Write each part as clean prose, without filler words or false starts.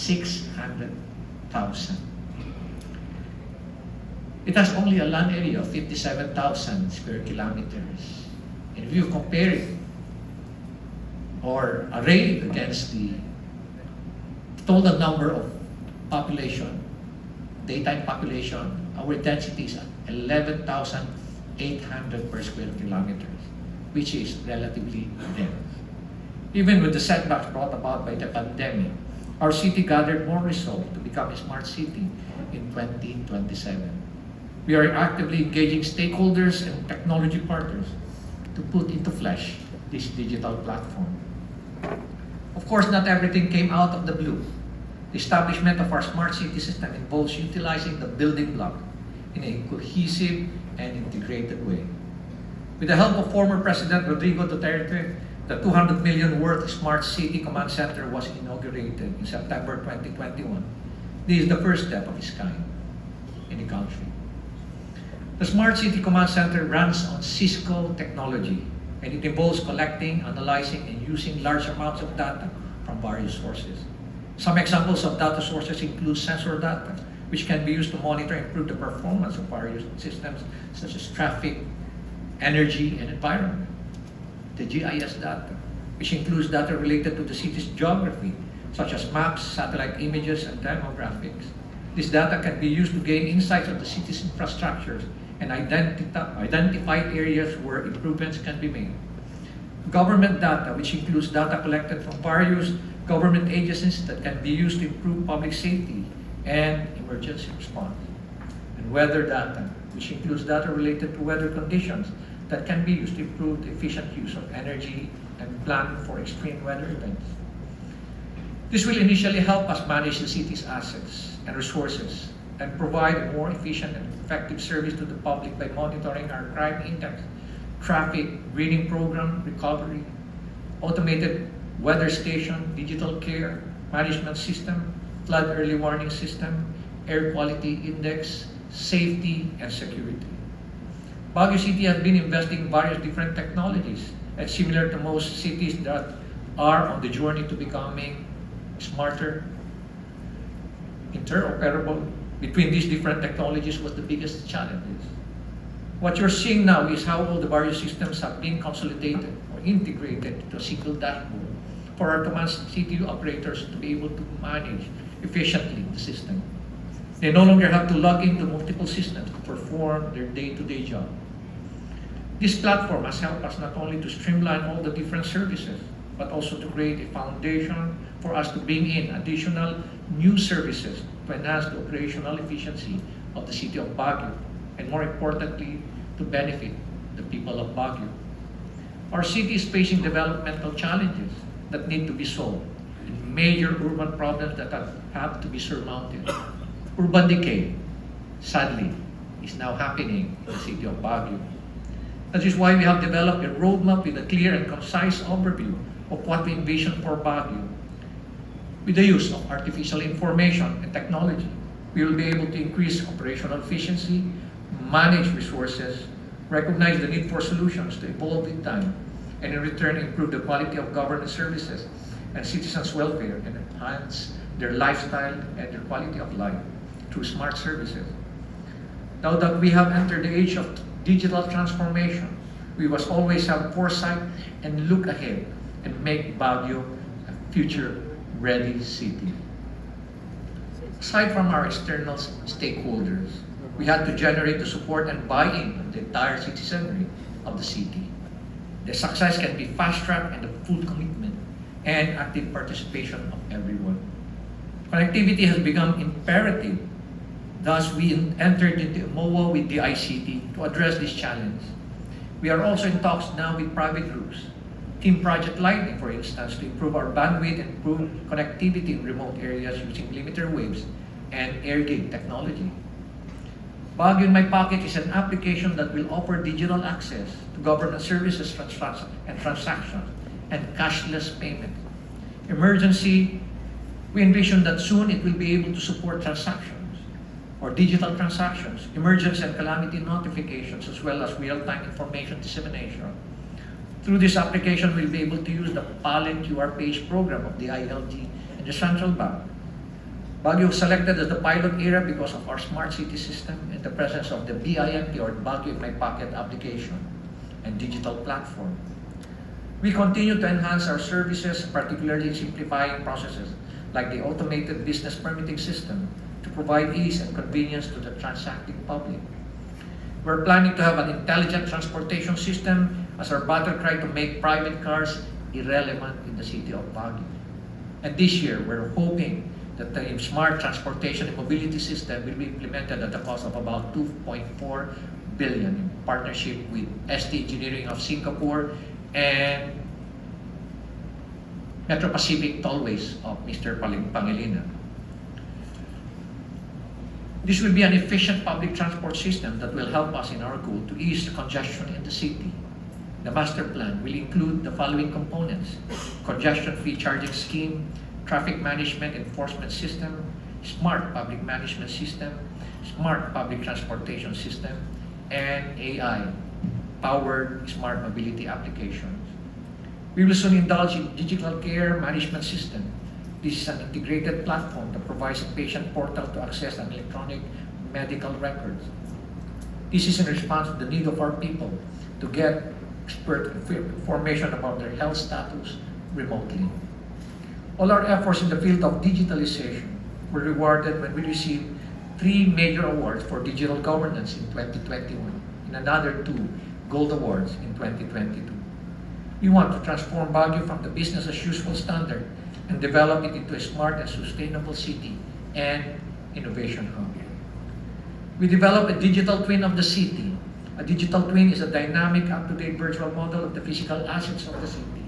600,000. It has only a land area of 57,000 square kilometers. And if you compare it or array it against the total number of population, daytime population, our density is 11,800 per square kilometers, which is relatively dense. Even with the setbacks brought about by the pandemic, our city gathered more resolve to become a smart city in 2027. We are actively engaging stakeholders and technology partners to put into flesh this digital platform. Of course, not everything came out of the blue. The establishment of our smart city system involves utilizing the building block in a cohesive and integrated way. With the help of former President Rodrigo Duterte, the 200 million worth Smart City Command Center was inaugurated in September 2021. This is the first step of its kind in the country. The Smart City Command Center runs on Cisco technology, and it involves collecting, analyzing, and using large amounts of data from various sources. Some examples of data sources include sensor data, which can be used to monitor and improve the performance of various systems such as traffic, energy, and environment. The GIS data, which includes data related to the city's geography, such as maps, satellite images, and demographics. This data can be used to gain insights of the city's infrastructures and identify areas where improvements can be made. Government data, which includes data collected from various government agencies that can be used to improve public safety and emergency response. And weather data, which includes data related to weather conditions that can be used to improve the efficient use of energy and plan for extreme weather events. This will initially help us manage the city's assets and resources and provide a more efficient and effective service to the public by monitoring our crime index, traffic, greening program, recovery, automated weather station, digital care management system, flood early warning system, air quality index, safety, and security. Baguio City has been investing in various different technologies, and similar to most cities that are on the journey to becoming smarter, interoperable between these different technologies was the biggest challenges. What you're seeing now is how all the various systems have been consolidated or integrated into a single dashboard for our command city operators to be able to manage efficiently the system. They no longer have to log into multiple systems to perform their day-to-day job. This platform has helped us not only to streamline all the different services, but also to create a foundation for us to bring in additional new services to enhance the operational efficiency of the city of Baguio, and more importantly, to benefit the people of Baguio. Our city is facing developmental challenges that need to be solved, and major urban problems that have to be surmounted. Urban decay, sadly, is now happening in the city of Baguio. That is why we have developed a roadmap with a clear and concise overview of what we envision for Baguio. With the use of artificial information and technology, we will be able to increase operational efficiency, manage resources, recognize the need for solutions to evolve with time, and in return improve the quality of government services and citizens' welfare and enhance their lifestyle and their quality of life through smart services. Now that we have entered the age of digital transformation, we must always have foresight and look ahead and make Baguio a future-ready city. Aside from our external stakeholders, we had to generate the support and buy-in of the entire citizenry of the city. The success can be fast-tracked and the full commitment and active participation of everyone. Connectivity has become imperative. Thus, we entered into MOA with the ICT to address this challenge. We are also in talks now with private groups. Team Project Lightning, for instance, to improve our bandwidth and improve connectivity in remote areas using limiter waves and air gig technology. Baguio in My Pocket is an application that will offer digital access to government services and transactions and cashless payment. Emergency, we envision that soon it will be able to support transactions or digital transactions, emergency and calamity notifications, as well as real-time information dissemination. Through this application, we'll be able to use the Palette QR Page program of the ILG and the Central Bank Baguio was selected as the pilot area because of our smart city system and the presence of the BIMP, or Baguio in My Pocket application and digital platform. We continue to enhance our services, particularly simplifying processes like the automated business permitting system to provide ease and convenience to the transacting public. We're planning to have an intelligent transportation system as our battle cry to make private cars irrelevant in the city of Baguio. And this year, we're hoping that the smart transportation and mobility system will be implemented at a cost of about 2.4 billion in partnership with ST Engineering of Singapore and Metro Pacific Tollways of Mr. Pangilinan. This will be an efficient public transport system that will help us in our goal to ease congestion in the city. The master plan will include the following components: congestion-free charging scheme, traffic management enforcement system, smart public management system, smart public transportation system, and AI-powered smart mobility applications. We will soon indulge in digital care management system. This is an integrated platform that provides a patient portal to access an electronic medical records. This is in response to the need of our people to get expert information about their health status remotely. All our efforts in the field of digitalization were rewarded when we received 3 major awards for digital governance in 2021 and another 2 gold awards in 2022. We want to transform Baguio from the business as usual standard and develop it into a smart and sustainable city and innovation hub. We developed a digital twin of the city. A digital twin is a dynamic, up-to-date virtual model of the physical assets of the city.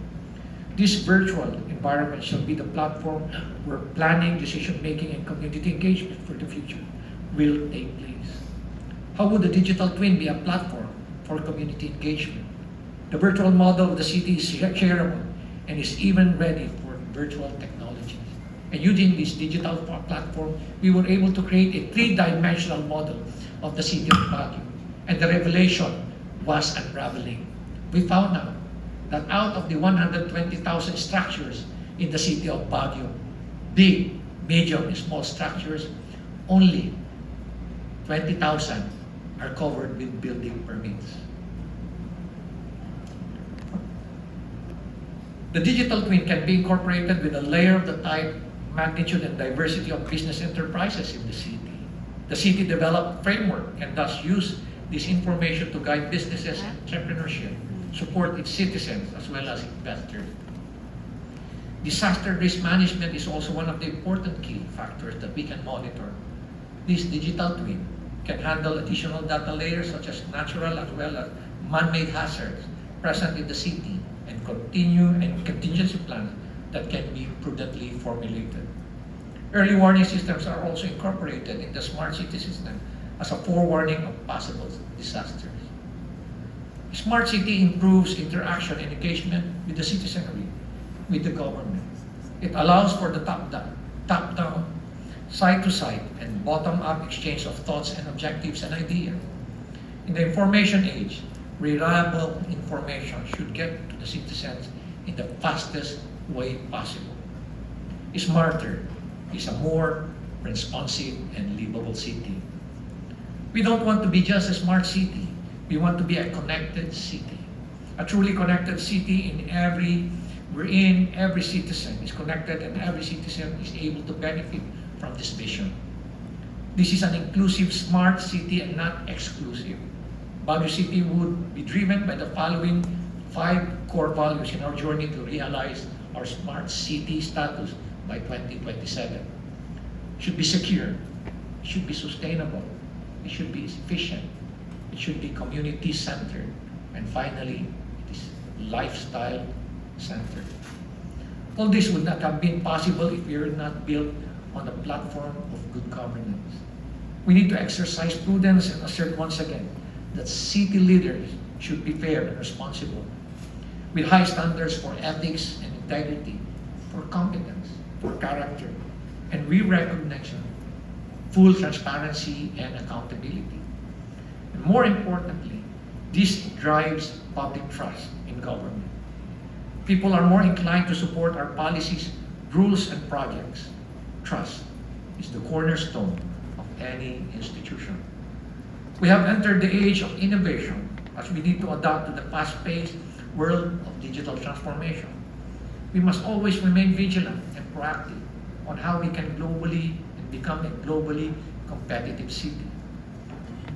This virtual environment shall be the platform where planning, decision-making, and community engagement for the future will take place. How would the digital twin be a platform for community engagement? The virtual model of the city is shareable and is even ready for virtual technologies. And using this digital platform, we were able to create a 3-dimensional model of the city of Baguio. And the revelation was unraveling. We found out that out of the 120,000 structures in the city of Baguio, big, medium, and small structures, only 20,000 are covered with building permits. The digital twin can be incorporated with a layer of the type, magnitude, and diversity of business enterprises in the city. The city developed framework and thus use this information to guide businesses and entrepreneurship, support its citizens as well as investors. Disaster risk management is also one of the important key factors that we can monitor. This digital twin can handle additional data layers such as natural as well as man-made hazards present in the city and contingency plans that can be prudently formulated. Early warning systems are also incorporated in the smart city system as a forewarning of possible disasters. Smart city improves interaction and engagement with the citizenry, with the government. It allows for the top-down, side-to-side, and bottom-up exchange of thoughts and objectives and ideas. In the information age, reliable information should get to the citizens in the fastest way possible. Smarter is a more responsive and livable city. We don't want to be just a smart city. We want to be a connected city. A truly connected city wherein every citizen is connected and every citizen is able to benefit from this vision. This is an inclusive smart city and not exclusive. Baguio City would be driven by the following 5 core values in our journey to realize our smart city status by 2027. It should be secure, it should be sustainable, it should be efficient, it should be community-centered, and finally, it is lifestyle-centered. All this would not have been possible if we were not built on a platform of good governance. We need to exercise prudence and assert once again that city leaders should be fair and responsible, with high standards for ethics and integrity, for competence, for character, and we recognize full transparency and accountability. And more importantly, this drives public trust in government. People are more inclined to support our policies, rules, and projects. Trust is the cornerstone of any institution. We have entered the age of innovation as we need to adapt to the fast-paced world of digital transformation. We must always remain vigilant and proactive on how we can globally and become a globally competitive city.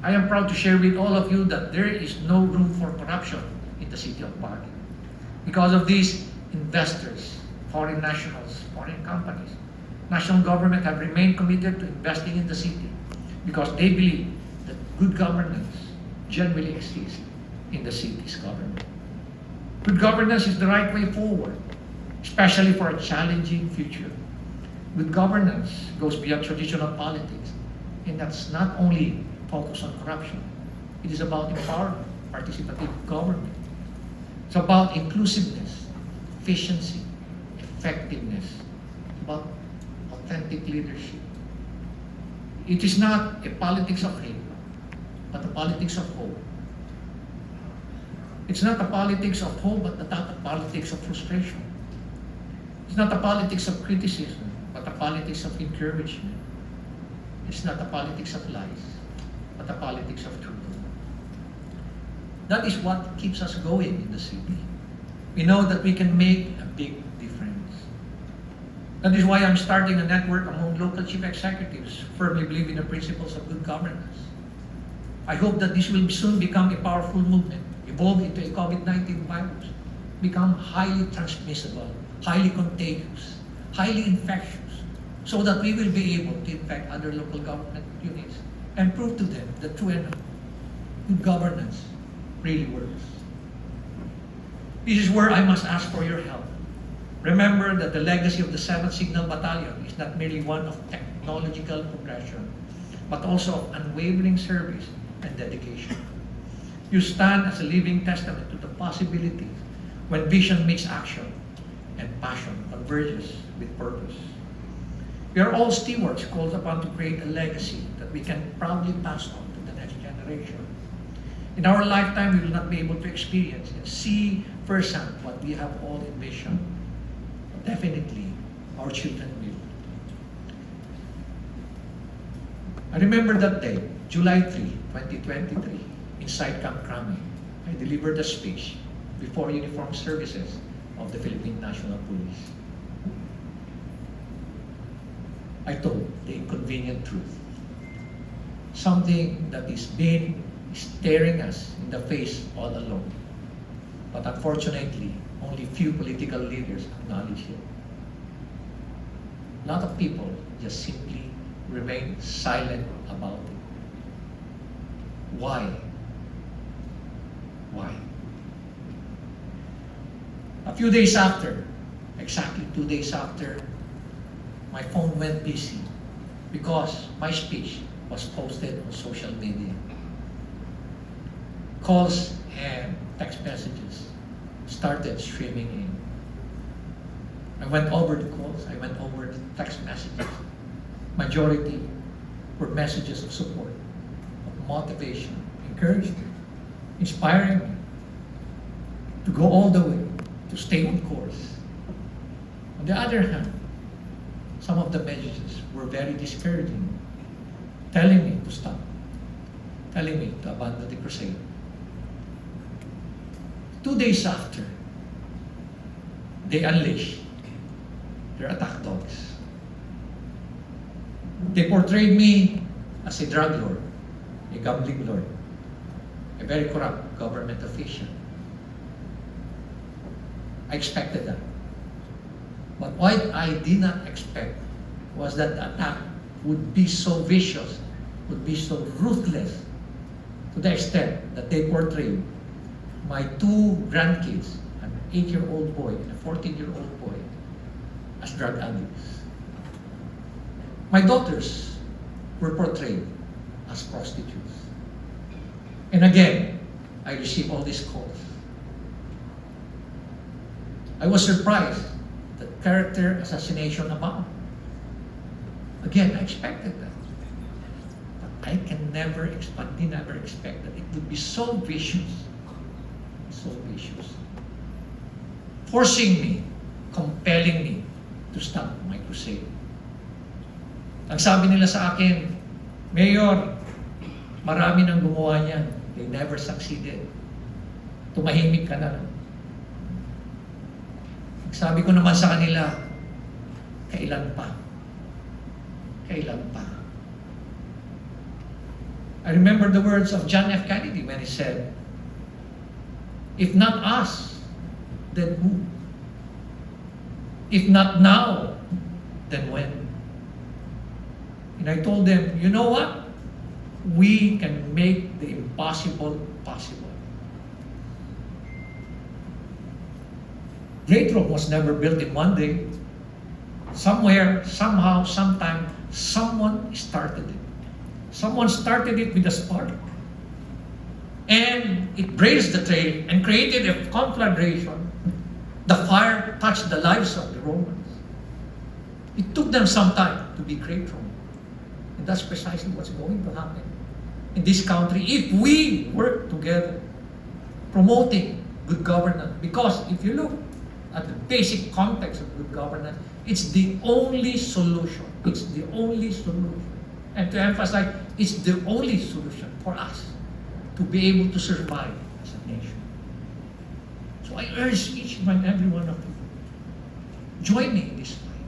I am proud to share with all of you that there is no room for corruption in the city of Baguio. Because of these, investors, foreign nationals, foreign companies, national government have remained committed to investing in the city because they believe that good governance generally exists in the city's government. Good governance is the right way forward, especially for a challenging future. Good governance goes beyond traditional politics, and that's not only focused on corruption. It is about empowerment, participative government. It's about inclusiveness, efficiency, effectiveness, about authentic leadership. It is not a politics of hate, but a politics of hope. It's not a politics of hope, but a politics of frustration. It's not a politics of criticism, but a politics of encouragement. It's not a politics of lies, but a politics of truth. That is what keeps us going in the city. We know that we can make a big difference. That is why I'm starting a network among local chief executives who firmly believe in the principles of good governance. I hope that this will soon become a powerful movement, evolve into a COVID-19 virus, become highly transmissible, highly contagious, highly infectious, so that we will be able to infect other local government units and prove to them that true and good governance really works. This is where I must ask for your help. Remember that the legacy of the 7th Signal Battalion is not merely one of technological progression, but also of unwavering service and dedication. You stand as a living testament to the possibilities when vision meets action and passion converges with purpose. We are all stewards called upon to create a legacy that we can proudly pass on to the next generation. In our lifetime, we will not be able to experience and see firsthand what we have all envisioned. But definitely, our children will. I remember that day, July 3, 2023, inside Camp Crame. I delivered a speech before uniformed services of the Philippine National Police. I told the inconvenient truth, something that is been staring us in the face all along. But unfortunately, only few political leaders acknowledge it. A lot of people just simply remain silent about it. Why? Why? A few days after, exactly 2 days after, my phone went busy because my speech was posted on social media. Calls and text messages started streaming in. I went over the calls, I went over the text messages. Majority were messages of support, of motivation, encouragement, inspiring me to go all the way, to stay on course. On the other hand, some of the messages were very discouraging, telling me to stop, telling me to abandon the crusade. 2 days after, they unleashed their attack dogs. They portrayed me as a drug lord, a gambling lord, a very corrupt government official. I expected that. But what I did not expect was that the attack would be so vicious, would be so ruthless, to the extent that they portrayed my 2 grandkids, an 8-year-old boy and a 14-year-old boy, as drug addicts. My daughters were portrayed as prostitutes. And again, I received all these calls. I was surprised that character assassination abound. Again, I expected that. But I did never expect that it would be so vicious. So vicious. Forcing me, compelling me to stop my crusade. Ang sabi nila sa akin, Mayor, marami nang gumawa niyan. They never succeeded. Tumahimik ka na lang. Sabi ko naman sa kanila, kailan pa? Kailan pa? I remember the words of John F. Kennedy when he said, if not us, then who? If not now, then when? And I told them, you know what? We can make the impossible possible. Great Rome was never built in one day. Somewhere, somehow, sometime, someone started it. Someone started it with a spark. And it blazed the trail and created a conflagration. The fire touched the lives of the Romans. It took them some time to be great Rome. And that's precisely what's going to happen in this country if we work together, promoting good governance. Because if you look at the basic context of good governance, it's the only solution. It's the only solution. And to emphasize, it's the only solution for us to be able to survive as a nation. So I urge each and every one of you, join me in this fight.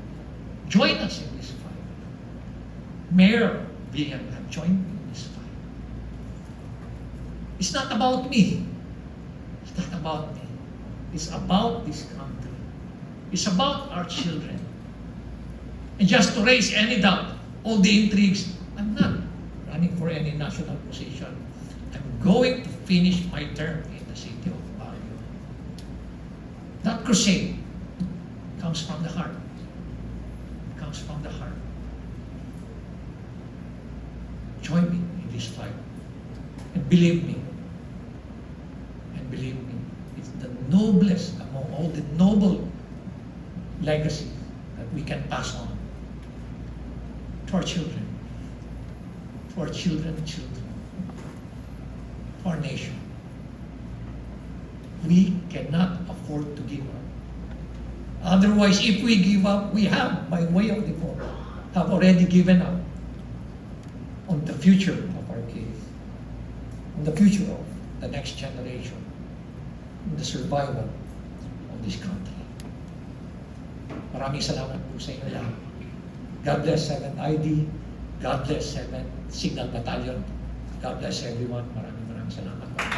Join us in this fight. Mayor Villan have joined me in this fight. It's not about me. It's not about me. It's about this country. It's about our children. And just to raise any doubt, all the intrigues, I'm not running for any national position. I'm going to finish my term in the city of Baguio. That crusade comes from the heart. It comes from the heart. Join me in this fight. And believe me, it's the noblest among all the noble legacies that we can pass on to our children, to our children, to our nation. We cannot afford to give up. Otherwise, if we give up, we have, by way of default, have already given up on the future of our kids, on the future of the next generation, on the survival of this country. Maraming salamat po sa inyo lahat. God bless 7th ID. God bless 7th Signal Battalion. God bless everyone. Maraming salamat po.